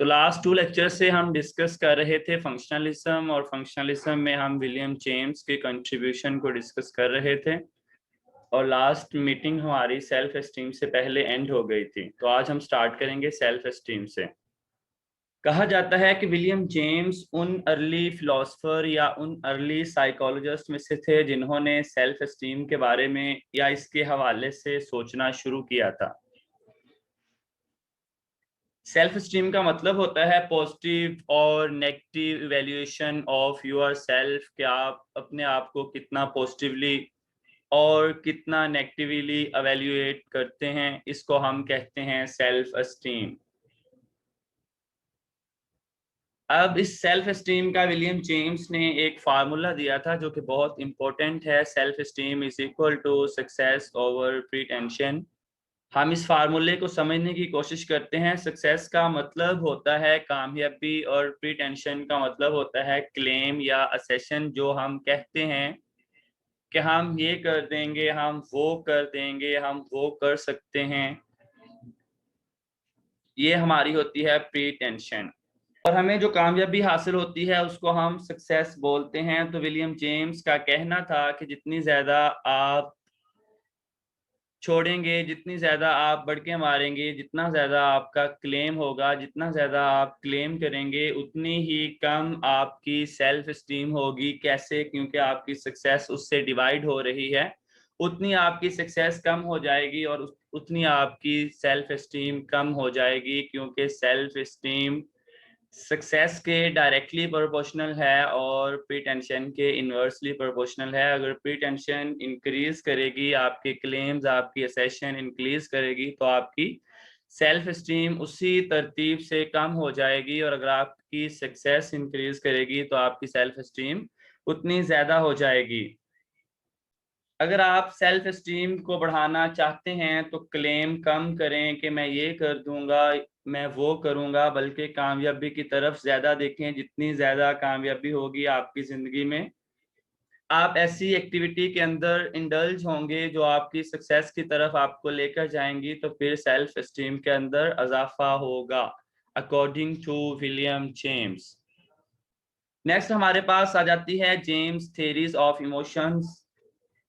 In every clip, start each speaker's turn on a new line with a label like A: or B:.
A: तो last 2 lecture से हम डिस्कस कर रहे थे फंक्शनलिज्म, और फंक्शनलिज्म में हम विलियम जेम्स के कंट्रीब्यूशन को डिस्कस कर रहे थे। और लास्ट मीटिंग हमारी सेल्फ एस्टीम से पहले एंड हो गई थी, तो आज हम स्टार्ट करेंगे सेल्फ एस्टीम से। कहा जाता है कि विलियम जेम्स उन अर्ली फिलोसफर या उन अर्ली साइकोलॉजिस्ट में से थे जिन्होंने सेल्फ एस्टीम के बारे में या इसके हवाले से सोचना शुरू किया था। सेल्फ स्टीम का मतलब होता है पॉजिटिव और negative evaluation of your self, कि आप अपने आप को कितना पॉजिटिवली और कितना नेगेटिवली इवैल्यूएट करते हैं, इसको हम कहते हैं सेल्फ एस्टीम। अब इस सेल्फ एस्टीम का विलियम जेम्स ने एक फार्मूला दिया था जो कि बहुत इंपॉर्टेंट है। Self esteem is equal to success over pretension. हम इस फार्मूले को समझने की कोशिश करते हैं। सक्सेस का मतलब होता है कामयाबी, और प्रीटेंशन का मतलब होता है क्लेम या असेशन, जो हम कहते हैं कि हम ये कर देंगे, हम वो कर देंगे, हम वो कर सकते हैं। ये हमारी होती है प्रीटेंशन। और हमें जो कामयाबी हासिल होती है उसको हम सक्सेस बोलते हैं। तो विलियम जेम्स का कहना था कि जितनी ज्यादा आप छोड़ेंगे, जितनी ज्यादा आप बढ़ के मारेंगे, जितना ज्यादा आपका क्लेम होगा, जितना ज्यादा आप क्लेम करेंगे, उतनी ही कम आपकी सेल्फ स्टीम होगी। कैसे? क्योंकि आपकी सक्सेस उससे डिवाइड हो रही है। उतनी आपकी सक्सेस कम हो जाएगी और उतनी आपकी सेल्फ स्टीम कम हो जाएगी, क्योंकि सेल्फ स्टीम सक्सेस के डायरेक्टली प्रोपोर्शनल है और प्रीटेंशन के इन्वर्सली प्रोपोर्शनल है। अगर प्रीटेंशन इंक्रीज करेगी, आपके क्लेम्स, आपकी असेशन इंक्रीज करेगी, तो आपकी सेल्फ स्टीम उसी तरतीब से कम हो जाएगी। और अगर आपकी सक्सेस इंक्रीज करेगी तो आपकी सेल्फ स्टीम उतनी ज्यादा हो जाएगी। अगर आप सेल्फ स्टीम को बढ़ाना चाहते हैं तो क्लेम कम करें कि मैं ये कर दूंगा, मैं वो करूंगा, बल्कि कामयाबी की तरफ ज्यादा देखें। जितनी ज्यादा कामयाबी होगी आपकी जिंदगी में, आप ऐसी एक्टिविटी के अंदर इंडल्ज होंगे जो आपकी सक्सेस की तरफ आपको लेकर जाएंगी, तो फिर सेल्फ स्टीम के अंदर इजाफा होगा, according to William James. Next हमारे पास आ जाती है जेम्स थ्योरीज ऑफ इमोशंस।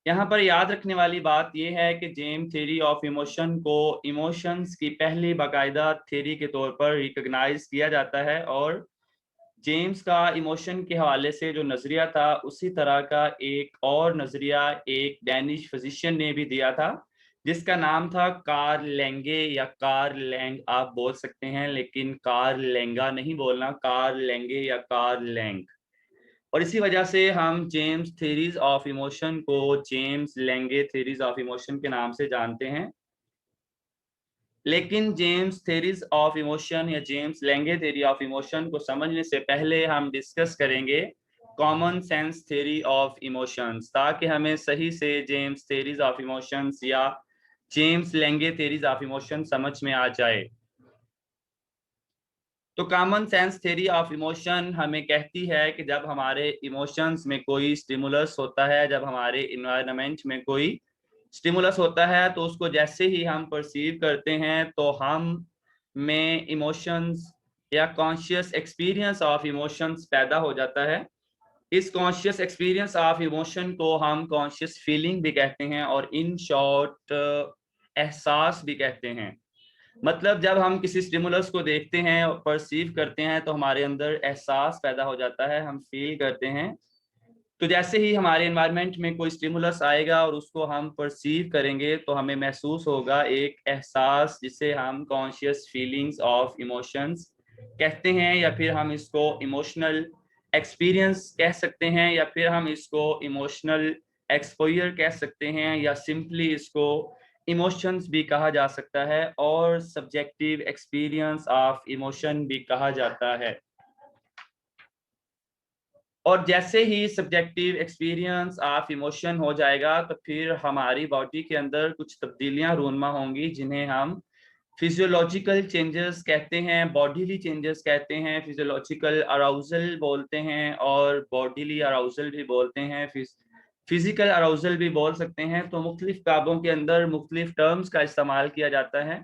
A: यहाँ पर याद रखने वाली बात यह है कि जेम्स थ्योरी ऑफ इमोशन को इमोशंस की पहली बाकायदा थ्योरी के तौर पर रिकॉग्नाइज किया जाता है। और जेम्स का इमोशन के हवाले से जो नजरिया था, उसी तरह का एक और नजरिया एक डैनिश फिजिशियन ने भी दिया था, जिसका नाम था कार्ल लेंगे, या कार्ल लैंग आप बोल सकते हैं, लेकिन कार्ल लेंगा नहीं बोलना, कार्ल लेंगे या कार्ल लैंग। और इसी वजह से हम जेम्स थ्योरीज ऑफ इमोशन को जेम्स लेंगे थ्योरीज ऑफ इमोशन के नाम से जानते हैं। लेकिन जेम्स थ्योरीज ऑफ इमोशन या जेम्स लेंगे थ्योरी ऑफ इमोशन को समझने से पहले हम डिस्कस करेंगे common sense theory of emotions, ताकि हमें सही से जेम्स थ्योरीज ऑफ इमोशंस या जेम्स लेंगे थ्योरीज ऑफ इमोशन समझ में आ जाए। तो common sense theory of emotion हमें कहती है कि जब हमारे इमोशंस में कोई स्टिमुलस होता है, जब हमारे इन्वायरमेंट में कोई स्टिमुलस होता है, तो उसको जैसे ही हम परसीव करते हैं तो हम में इमोशंस या कॉन्शियस एक्सपीरियंस ऑफ इमोशंस पैदा हो जाता है। इस कॉन्शियस एक्सपीरियंस ऑफ इमोशन को हम कॉन्शियस फीलिंग भी कहते हैं, और इन शॉर्ट एहसास भी कहते हैं। मतलब जब हम किसी स्टिमुलस को देखते हैं और परसीव करते हैं तो हमारे अंदर एहसास पैदा हो जाता है, हम फील करते हैं। तो जैसे ही हमारे एनवायरनमेंट में कोई स्टिमुलस आएगा और उसको हम परसीव करेंगे तो हमें महसूस होगा एक एहसास, जिसे हम कॉन्शियस फीलिंग्स ऑफ इमोशंस कहते हैं, या फिर हम इसको इमोशनल एक्सपीरियंस कह सकते हैं, या फिर हम इसको इमोशनल एक्सपोजर कह सकते हैं, या सिंपली इसको इमोशंस भी कहा जा सकता है, और सब्जेक्टिव एक्सपीरियंस ऑफ इमोशन भी कहा जाता है। और जैसे ही सब्जेक्टिव एक्सपीरियंस ऑफ इमोशन हो जाएगा तो फिर हमारी बॉडी के अंदर कुछ तब्दीलियां रूनमा होंगी, जिन्हें हम फिजियोलॉजिकल चेंजेस कहते हैं, बॉडीली चेंजेस कहते हैं, फिजियोलॉजिकल अराउजल बोलते हैं और बॉडीली अराउजल भी बोलते हैं, फिजिकल अराउजल भी बोल सकते हैं। तो मुख्तलिफ काबों के अंदर मुख्तलिफ टर्म्स का इस्तेमाल किया जाता है।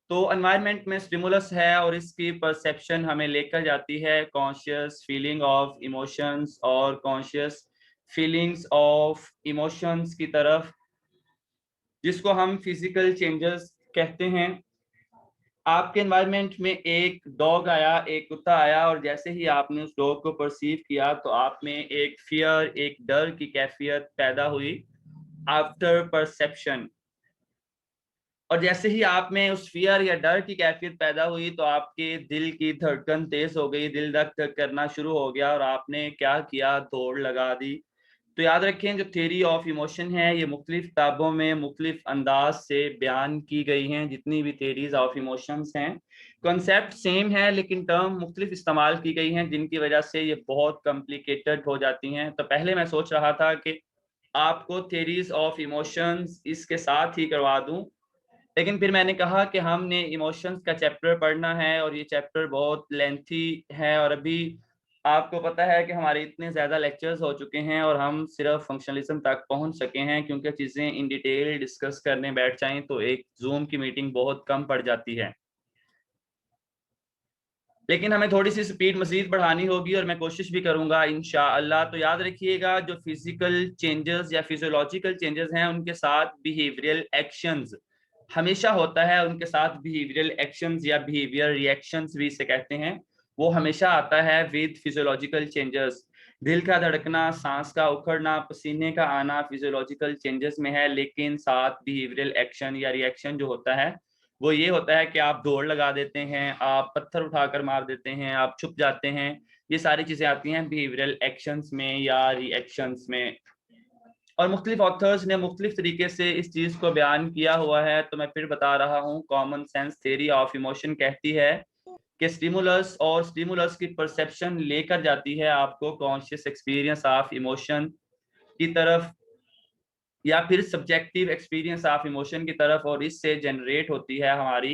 A: तो एनवायरनमेंट में स्टिमुलस है और इसकी परसेप्शन हमें लेकर जाती है कॉन्शियस फीलिंग ऑफ इमोशंस और कॉन्शियस फीलिंग्स ऑफ इमोशंस की तरफ, जिसको हम फिजिकल चेंजेस कहते हैं। आपके एनवायरनमेंट में एक डॉग आया, एक कुत्ता आया, और जैसे ही आपने उस डॉग को परसीव किया तो आप में एक फियर, एक डर की कैफियत पैदा हुई आफ्टर परसेप्शन। और जैसे ही आप में उस फियर या डर की कैफियत पैदा हुई तो आपके दिल की धड़कन तेज हो गई, दिल धक धक करना शुरू हो गया और आपने क्या किया, दौड़ लगा दी। तो याद रखें, जो थ्योरी ऑफ इमोशन है ये मुख्तलिफ किताबों में मुख्तलिफ अंदाज से बयान की गई हैं। जितनी भी थ्योरीज ऑफ इमोशंस हैं, कॉन्सेप्ट सेम है लेकिन टर्म मुख्तलिफ इस्तेमाल की गई हैं, जिनकी वजह से ये बहुत कॉम्प्लिकेटेड हो जाती हैं। तो पहले मैं सोच रहा था कि आपको थ्योरीज ऑफ इमोशंस इसके साथ ही करवा दूं, लेकिन फिर मैंने कहा कि हमने इमोशंस का चैप्टर पढ़ना है और ये चैप्टर बहुत लेंथी है, और अभी आपको पता है कि हमारे इतने ज़्यादा लेक्चर्स हो चुके हैं और हम सिर्फ फंक्शनलिज्म तक पहुंच सके हैं, क्योंकि चीज़ें इन डिटेल डिस्कस करने बैठ जाएं तो एक जूम की मीटिंग बहुत कम पड़ जाती है। लेकिन हमें थोड़ी सी स्पीड मजीद बढ़ानी होगी और मैं कोशिश भी करूंगा इंशाअल्लाह। तो याद रखिएगा, जो फिजिकल चेंजेस या फिजियोलॉजिकल चेंजेस हैं उनके साथ बिहेवियरल एक्शंस हमेशा होता है, उनके साथ बिहेवियरल एक्शंस या बिहेवियर रिएक्शंस भी इसे कहते हैं, वो हमेशा आता है विद फिजियोलॉजिकल चेंजेस। दिल का धड़कना, सांस का उखड़ना, पसीने का आना फिजियोलॉजिकल चेंजेस में है, लेकिन साथ बिहेवियरल एक्शन या रिएक्शन जो होता है वो ये होता है कि आप दौड़ लगा देते हैं, आप पत्थर उठाकर मार देते हैं, आप छुप जाते हैं। ये सारी चीजें आती हैं बिहेवियरल एक्शंस में या रिएक्शंस में। और मुख्तलिफ ऑथर्स ने मुख्तलिफ तरीके से इस चीज को बयान किया हुआ है, तो मैं फिर बता रहा हूँ। Common sense theory of emotion कहती है कि स्टिमुलस और स्टिमुलस की परसेप्शन लेकर जाती है आपको कॉन्शियस एक्सपीरियंस ऑफ इमोशन की तरफ, या फिर सब्जेक्टिव एक्सपीरियंस ऑफ इमोशन की तरफ, और इससे जनरेट होती है हमारी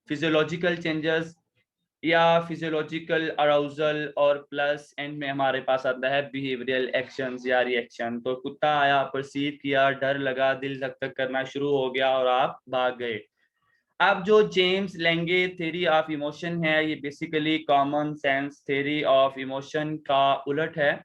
A: फिजियोलॉजिकल चेंजेस या फिजियोलॉजिकल अराउजल, और प्लस एंड में हमारे पास आता है बिहेवियरल एक्शंस या रिएक्शन। तो कुत्ता आया, परसीव किया, डर लगा, दिल धक धक करना शुरू हो गया और आप भाग गए। अब जो जेम्स लेंगे थ्योरी ऑफ इमोशन है ये basically common sense theory of emotion का उलट है।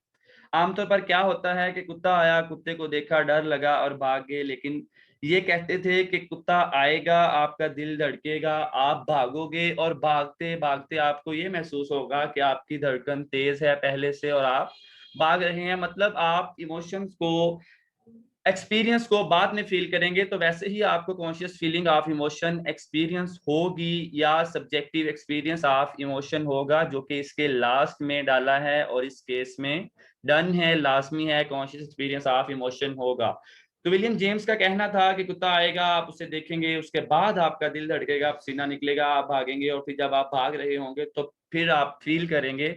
A: आमतौर पर क्या होता है कि कुत्ता आया, कुत्ते को देखा, डर लगा और भाग गए, लेकिन ये कहते थे कि कुत्ता आएगा, आपका दिल धड़केगा, आप भागोगे, और भागते भागते आपको ये महसूस होगा कि आपकी धड़कन तेज है पहले से और आप भाग रहे हैं। मतलब आप इमोशंस को, एक्सपीरियंस को बाद में फील करेंगे, तो वैसे ही आपको conscious feeling of emotion experience होगी या सब्जेक्टिव एक्सपीरियंस ऑफ इमोशन होगा, जो कि इसके लास्ट में डाला है और इस केस में डन है, लाजमी है, कॉन्शियस एक्सपीरियंस ऑफ इमोशन होगा। तो विलियम जेम्स का कहना था कि कुत्ता आएगा, आप उसे देखेंगे, उसके बाद आपका दिल धड़केगा, पसीना निकलेगा, आप भागेंगे, और फिर जब आप भाग रहे होंगे तो फिर आप फील करेंगे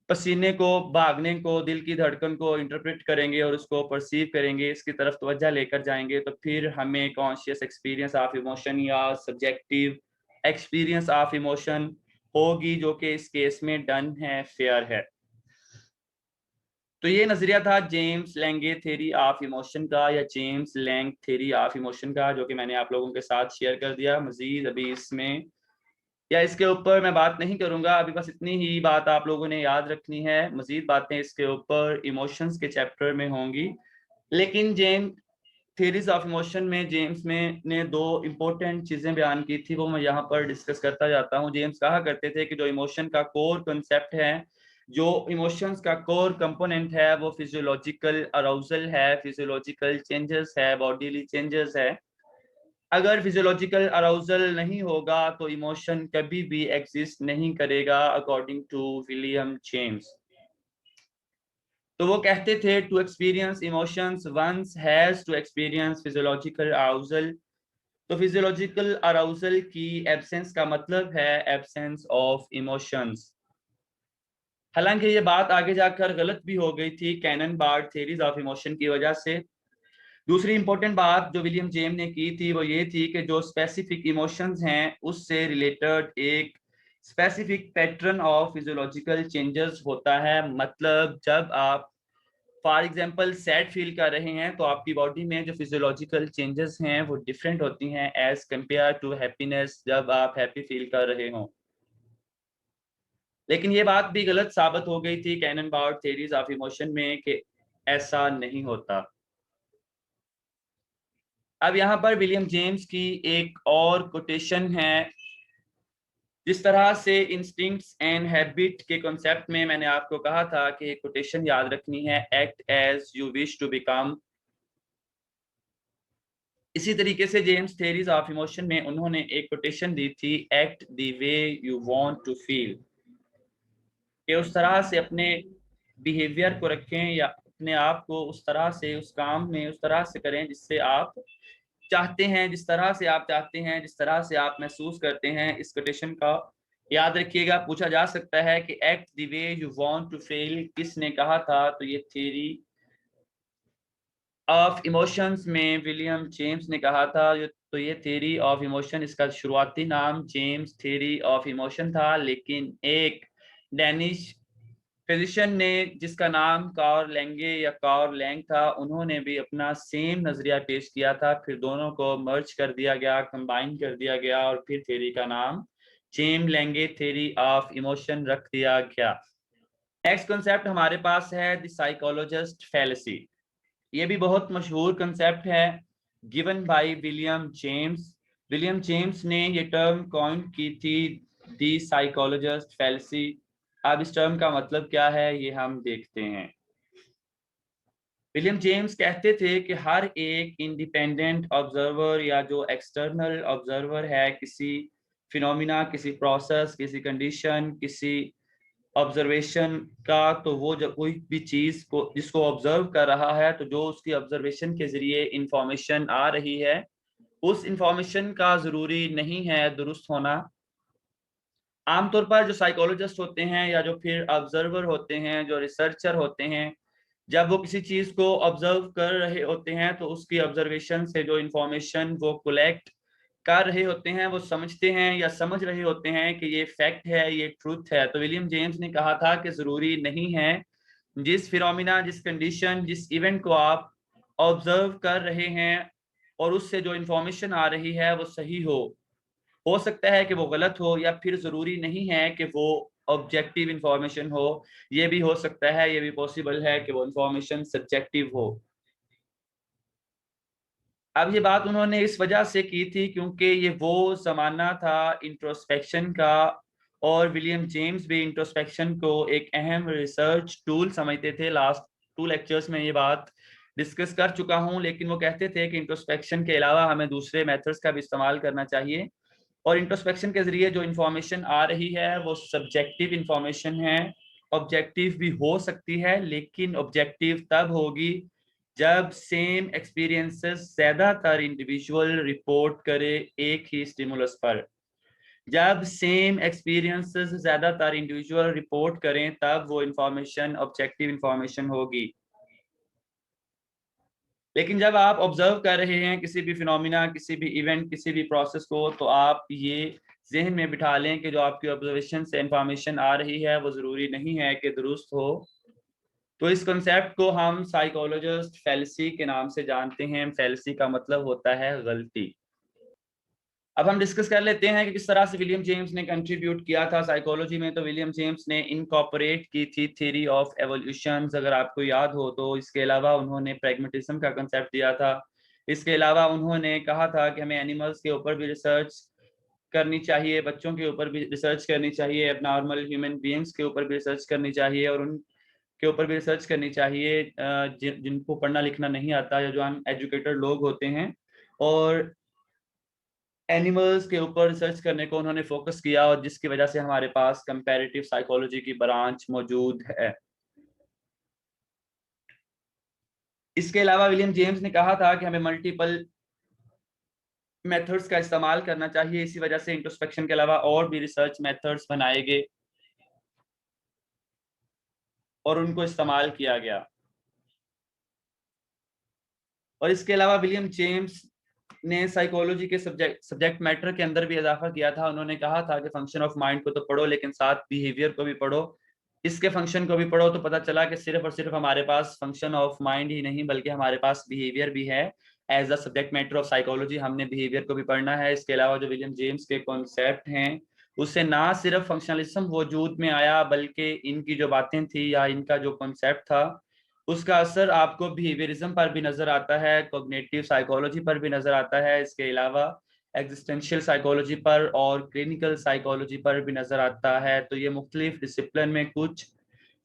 A: पसीने को, भागने को, दिल की धड़कन को इंटरप्रेट करेंगे और उसको परसीव करेंगे, इसकी तरफ तवज्जो लेकर जाएंगे, तो फिर हमें कॉन्शियस एक्सपीरियंस ऑफ इमोशन या सब्जेक्टिव एक्सपीरियंस ऑफ इमोशन होगी, जो कि इस केस में डन है, फेयर है। तो ये नजरिया था जेम्स लेंगे थ्योरी ऑफ इमोशन का, या James Lang theory of emotion का, जो कि मैंने आप लोगों के साथ शेयर कर दिया। मजीद अभी इसमें या इसके ऊपर मैं बात नहीं करूंगा, अभी बस इतनी ही बात आप लोगों ने याद रखनी है। मजीद बातें इसके ऊपर इमोशंस के चैप्टर में होंगी। लेकिन जेम्स थ्योरीज ऑफ इमोशन में जेम्स में ने दो इंपॉर्टेंट चीजें बयान की थी, वो मैं यहाँ पर डिस्कस करता जाता हूँ। जेम्स कहा करते थे कि जो इमोशन का कोर कंसेप्ट है, जो इमोशंस का कोर कंपोनेंट है, वो फिजियोलॉजिकल अराउजल है, फिजियोलॉजिकल चेंजेस है, बॉडीली चेंजेस है। अगर फिजियोलॉजिकल अराउजल नहीं होगा तो इमोशन कभी भी एग्जिस्ट नहीं करेगा, अकॉर्डिंग टू विलियम जेम्स। तो वो कहते थे to experience emotions once has to experience physiological arousal. तो फिजियोलॉजिकल अराउजल की एब्सेंस का मतलब है एब्सेंस ऑफ इमोशंस। हालांकि ये बात आगे जाकर गलत भी हो गई थी Cannon Bard theories of emotion की वजह से। दूसरी इंपॉर्टेंट बात जो विलियम जेम ने की थी वो ये थी कि जो स्पेसिफिक इमोशंस हैं उससे रिलेटेड एक specific pattern of physiological changes होता है। मतलब जब आप फॉर एग्जाम्पल सैड फील कर रहे हैं तो आपकी बॉडी में जो फिजियोलॉजिकल चेंजेस हैं वो डिफरेंट होती हैं एज कंपेयर टू हैप्पीनेस, जब आप हैप्पी फील कर रहे हो। लेकिन ये बात भी गलत साबित हो गई थी Cannon Bard theories of emotion में कि ऐसा नहीं होता। अब यहाँ पर विलियम जेम्स की एक और कोटेशन है। जिस तरह से इंस्टिंक्ट्स एंड हैबिट के कॉन्सेप्ट में मैंने आपको कहा था कि एक कोटेशन याद रखनी है, act as you wish to become. इसी तरीके से जेम्स थ्योरीज ऑफ इमोशन में उन्होंने एक कोटेशन दी थी, act the way you want to feel, कि उस तरह से अपने बिहेवियर को रखें या अपने आप को उस तरह से उस काम में उस तरह से करें जिससे आप चाहते हैं, जिस तरह से आप चाहते हैं, जिस तरह से आप महसूस करते हैं। इस कोटेशन का याद रखिएगा। पूछा जा सकता है कि act the way you want to feel किसने कहा था, तो ये थ्योरी ऑफ इमोशंस में विलियम जेम्स ने कहा था। तो ये थ्योरी ऑफ इमोशन, इसका शुरुआती नाम जेम्स थ्योरी ऑफ इमोशन था, लेकिन एक डेनिश फिजिशियन ने जिसका नाम कार्ल लेंगे या कार्ल लैंग था, उन्होंने भी अपना सेम नजरिया पेश किया था। फिर दोनों को मर्ज कर दिया गया, कंबाइन कर दिया गया और फिर थ्योरी का नाम जेम्स लेंगे थ्योरी ऑफ इमोशन रख दिया गया। नेक्स्ट कॉन्सेप्ट हमारे पास है द साइकोलॉजिस्ट फैलेसी। ये भी बहुत मशहूर कंसेप्ट है, given by William James. William James ने ये टर्म कॉइन की थी, दी साइकोलॉजिस्ट फैलेसी। अब इस टर्म का मतलब क्या है ये हम देखते हैं। विलियम जेम्स कहते थे कि हर एक इंडिपेंडेंट ऑब्जर्वर या जो एक्सटर्नल ऑब्जर्वर है किसी फिनोमिना, किसी प्रोसेस, किसी कंडीशन, किसी ऑब्जर्वेशन का, तो वो जब कोई भी चीज को जिसको ऑब्जर्व कर रहा है, तो जो उसकी ऑब्जर्वेशन के जरिए इंफॉर्मेशन आ रही है, उस इंफॉर्मेशन का जरूरी नहीं है दुरुस्त होना। आमतौर पर जो साइकोलॉजिस्ट होते हैं या जो फिर ऑब्जर्वर होते हैं, जो रिसर्चर होते हैं, जब वो किसी चीज को ऑब्जर्व कर रहे होते हैं तो उसकी ऑब्जर्वेशन से जो इंफॉर्मेशन वो कलेक्ट कर रहे होते हैं, वो समझते हैं या समझ रहे होते हैं कि ये फैक्ट है, ये ट्रूथ है। तो विलियम जेम्स ने कहा था कि जरूरी नहीं है जिस फिनोमिना, जिस कंडीशन, जिस इवेंट को आप ऑब्जर्व कर रहे हैं और उससे जो इंफॉर्मेशन आ रही है वो सही हो सकता है कि वो गलत हो, या फिर जरूरी नहीं है कि वो ऑब्जेक्टिव इंफॉर्मेशन हो। ये भी हो सकता है, ये भी पॉसिबल है कि वो इंफॉर्मेशन सब्जेक्टिव हो। अब ये बात उन्होंने इस वजह से की थी क्योंकि ये वो जमाना था इंट्रोस्पेक्शन का, और विलियम जेम्स भी इंट्रोस्पेक्शन को एक अहम रिसर्च टूल समझते थे। लास्ट 2 लेक्चर्स में ये बात डिस्कस कर चुका हूँ, लेकिन वो कहते थे कि इंट्रोस्पेक्शन के अलावा हमें दूसरे मेथड्स का भी इस्तेमाल करना चाहिए। और इंट्रोस्पेक्शन के जरिए जो इंफॉर्मेशन आ रही है वो सब्जेक्टिव इंफॉर्मेशन है। ऑब्जेक्टिव भी हो सकती है, लेकिन ऑब्जेक्टिव तब होगी जब सेम एक्सपीरियंसेस ज्यादातर इंडिविजुअल रिपोर्ट करे एक ही स्टिमुलस पर। जब सेम एक्सपीरियंसेस ज्यादातर इंडिविजुअल रिपोर्ट करें तब वो इंफॉर्मेशन ऑब्जेक्टिव इंफॉर्मेशन होगी। लेकिन जब आप ऑब्जर्व कर रहे हैं किसी भी फिनोमिना, किसी भी इवेंट, किसी भी प्रोसेस को, तो आप ये जहन में बिठा लें कि जो आपकी ऑब्जर्वेशन से इंफॉर्मेशन आ रही है वो जरूरी नहीं है कि दुरुस्त हो। तो इस कॉन्सेप्ट को हम साइकोलॉजिस्ट फैलेसी के नाम से जानते हैं। फैलेसी का मतलब होता है गलती। अब हम डिस्कस कर लेते हैं कि किस तरह से विलियम जेम्स ने कंट्रीब्यूट किया था साइकोलॉजी में। तो विलियम जेम्स ने इनकॉर्पोरेट की थी थ्योरी ऑफ एवोल्यूशन, अगर आपको याद हो तो। इसके अलावा उन्होंने प्रैग्मेटिज्म का कंसेप्ट दिया था। इसके अलावा उन्होंने कहा था कि हमें एनिमल्स के ऊपर भी रिसर्च करनी चाहिए, बच्चों के ऊपर भी रिसर्च करनी चाहिए, अब नॉर्मल ह्यूमन बीइंग्स के ऊपर भी रिसर्च करनी चाहिए, और उनके ऊपर भी रिसर्च करनी चाहिए जिनको पढ़ना लिखना नहीं आता या जो अनएजुकेटेड लोग होते हैं। और एनिमल्स के ऊपर रिसर्च करने को उन्होंने फोकस किया, और जिसकी वजह से हमारे पास कंपैरेटिव साइकोलॉजी की ब्रांच मौजूद है। इसके अलावा विलियम जेम्स ने कहा था कि हमें मल्टीपल मेथड्स का इस्तेमाल करना चाहिए। इसी वजह से इंट्रोस्पेक्शन के अलावा और भी रिसर्च मेथड्स बनाए गए और उनको इस्तेमाल किया गया। और इसके अलावा विलियम जेम्स ने साइकोलॉजी के सब्जेक्ट मैटर के अंदर भी इजाफा किया था। उन्होंने कहा था कि फंक्शन ऑफ माइंड को तो पढ़ो, लेकिन साथ बिहेवियर को भी पढ़ो। इसके फंक्शन को भी पढ़ो तो पता चला कि सिर्फ और सिर्फ हमारे पास फंक्शन ऑफ माइंड ही नहीं बल्कि हमारे पास बिहेवियर भी है। As a subject matter of psychology हमने बिहेवियर को भी पढ़ना है। इसके अलावा जो विलियम जेम्स के कॉन्सेप्ट हैं उससे ना सिर्फ फंक्शनलिज्म वजूद में आया बल्कि इनकी जो बातें थी या इनका जो कॉन्सेप्ट था उसका असर आपको बिहेवियरिज्म पर भी नजर आता है, कॉग्निटिव साइकोलॉजी पर भी नजर आता है, इसके अलावा एग्जिस्टेंशियल साइकोलॉजी पर और क्लिनिकल साइकोलॉजी पर भी नजर आता है। तो ये मुख्तलिफ डिसिप्लिन में कुछ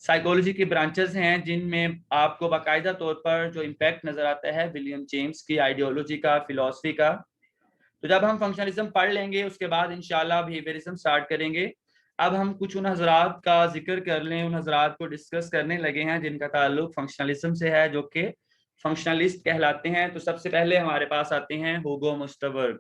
A: साइकोलॉजी की ब्रांचेस हैं जिनमें आपको बाकायदा तौर पर जो इम्पैक्ट नजर आता है विलियम जेम्स की आइडियोलॉजी का, फिलॉसफी का। तो जब हम फंक्शनलिज्म पढ़ लेंगे उसके बाद इंशाल्लाह बिहेवियरिज्म स्टार्ट करेंगे। अब हम कुछ उन हजरात का जिक्र कर लें, उन हजरात को डिस्कस करने लगे हैं जिनका ताल्लुक फंक्शनलिज्म से है, जो कि फंक्शनलिस्ट कहलाते हैं। तो सबसे पहले हमारे पास आते हैं हुगो मुस्टबर्ग।